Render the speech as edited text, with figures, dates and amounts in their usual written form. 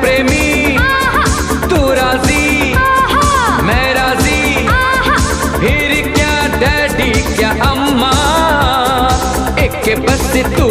प्रेमी, तू राजी मैं राजी, फिर क्या डैडी क्या अम्मा, एक बस तू